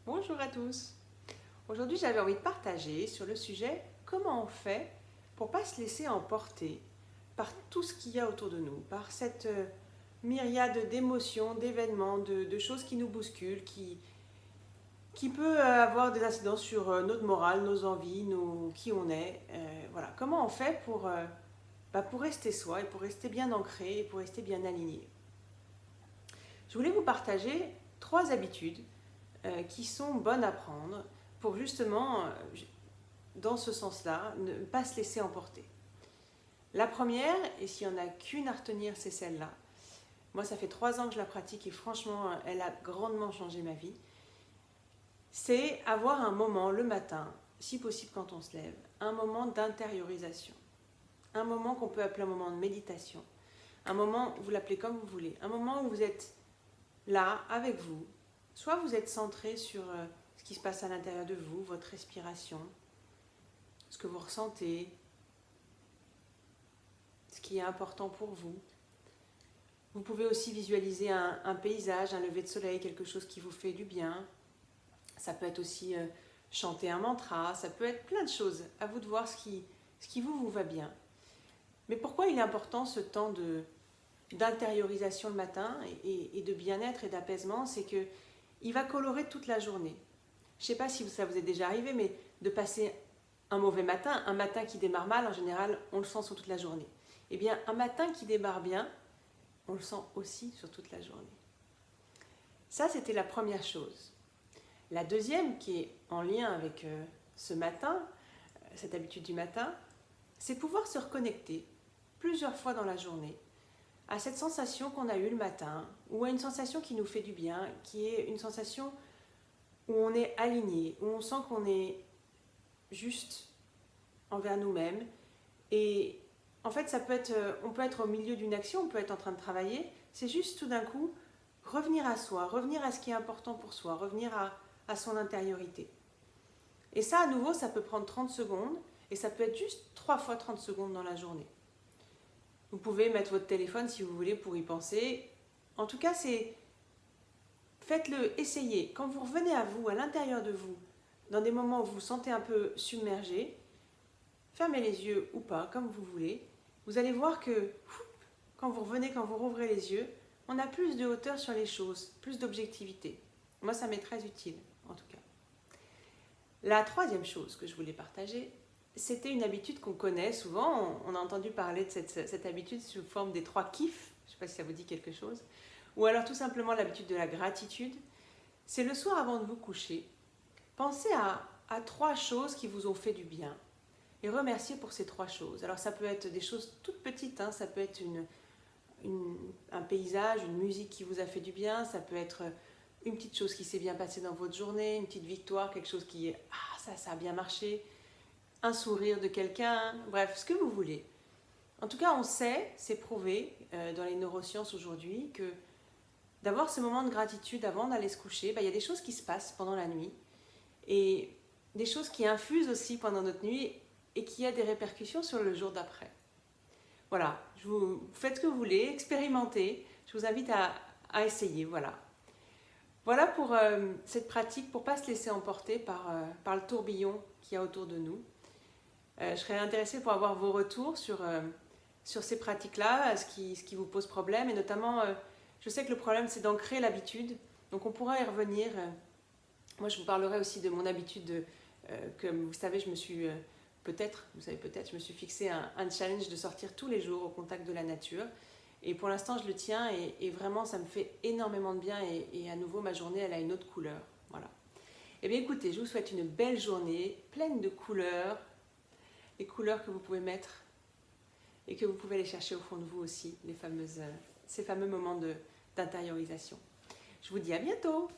Bonjour à tous. Aujourd'hui, j'avais envie de partager sur le sujet comment on fait pour ne pas se laisser emporter par tout ce qu'il y a autour de nous, par cette myriade d'émotions, d'événements, de choses qui nous bousculent, qui peut avoir des incidences sur notre morale, nos envies, qui on est. Voilà. Comment on fait pour rester soi et pour rester bien ancré et pour rester bien aligné. Je voulais vous partager 3 habitudes qui sont bonnes à prendre pour justement, dans ce sens-là, ne pas se laisser emporter. La première, et s'il n'y en a qu'une à retenir, c'est celle-là. Moi, ça fait 3 ans que je la pratique et franchement, elle a grandement changé ma vie. C'est avoir un moment le matin, si possible quand on se lève, un moment d'intériorisation. Un moment qu'on peut appeler un moment de méditation. Un moment, vous l'appelez comme vous voulez, un moment où vous êtes là, avec vous. Soit vous êtes centré sur ce qui se passe à l'intérieur de vous, votre respiration, ce que vous ressentez, ce qui est important pour vous. Vous pouvez aussi visualiser un paysage, un lever de soleil, quelque chose qui vous fait du bien. Ça peut être aussi chanter un mantra, ça peut être plein de choses. À vous de voir ce qui vous va bien. Mais pourquoi il est important ce temps d'intériorisation le matin et de bien-être et d'apaisement? C'est que il va colorer toute la journée. Je ne sais pas si ça vous est déjà arrivé, mais de passer un mauvais matin, un matin qui démarre mal, en général, on le sent sur toute la journée. Eh bien, un matin qui démarre bien, on le sent aussi sur toute la journée. Ça, c'était la première chose. La deuxième, qui est en lien avec ce matin, cette habitude du matin, c'est pouvoir se reconnecter plusieurs fois dans la journée à cette sensation qu'on a eue le matin, ou à une sensation qui nous fait du bien, qui est une sensation où on est aligné, où on sent qu'on est juste envers nous-mêmes. Et en fait, on peut être au milieu d'une action, on peut être en train de travailler, c'est juste tout d'un coup revenir à soi, revenir à ce qui est important pour soi, revenir à son intériorité. Et ça, à nouveau, ça peut prendre 30 secondes, et ça peut être juste 3 fois 30 secondes dans la journée. Vous pouvez mettre votre téléphone si vous voulez pour y penser. En tout cas, faites-le, essayez. Quand vous revenez à vous, à l'intérieur de vous, dans des moments où vous vous sentez un peu submergé, fermez les yeux ou pas, comme vous voulez. Vous allez voir que quand vous revenez, quand vous rouvrez les yeux, on a plus de hauteur sur les choses, plus d'objectivité. Moi, ça m'est très utile, en tout cas. La troisième chose que je voulais partager, c'était une habitude qu'on connaît souvent. On a entendu parler de cette habitude sous forme des 3 kiffs. Je ne sais pas si ça vous dit quelque chose. Ou alors tout simplement l'habitude de la gratitude. C'est le soir avant de vous coucher. Pensez à 3 choses qui vous ont fait du bien. Et remerciez pour ces 3 choses. Alors ça peut être des choses toutes petites. Ça peut être un paysage, une musique qui vous a fait du bien. Ça peut être une petite chose qui s'est bien passée dans votre journée. Une petite victoire, quelque chose qui est « Ah, ça a bien marché ». Un sourire de quelqu'un, bref, ce que vous voulez. En tout cas, on sait, c'est prouvé dans les neurosciences aujourd'hui, que d'avoir ce moment de gratitude avant d'aller se coucher, il y a des choses qui se passent pendant la nuit et des choses qui infusent aussi pendant notre nuit et qui a des répercussions sur le jour d'après. Voilà, vous faites ce que vous voulez, expérimentez, je vous invite à essayer, voilà. Voilà pour cette pratique, pour ne pas se laisser emporter par le tourbillon qu'il y a autour de nous. Je serais intéressée pour avoir vos retours sur ces pratiques-là, ce qui vous pose problème. Et notamment, je sais que le problème, c'est d'ancrer l'habitude. Donc, on pourra y revenir. Moi, je vous parlerai aussi de mon habitude. Comme vous savez, je me suis je me suis fixé un challenge de sortir tous les jours au contact de la nature. Et pour l'instant, je le tiens. Et vraiment, ça me fait énormément de bien. Et à nouveau, ma journée, elle a une autre couleur. Voilà. Eh bien, écoutez, je vous souhaite une belle journée, pleine de couleurs. Les couleurs que vous pouvez mettre et que vous pouvez aller chercher au fond de vous aussi, ces fameux moments d'intériorisation. Je vous dis à bientôt!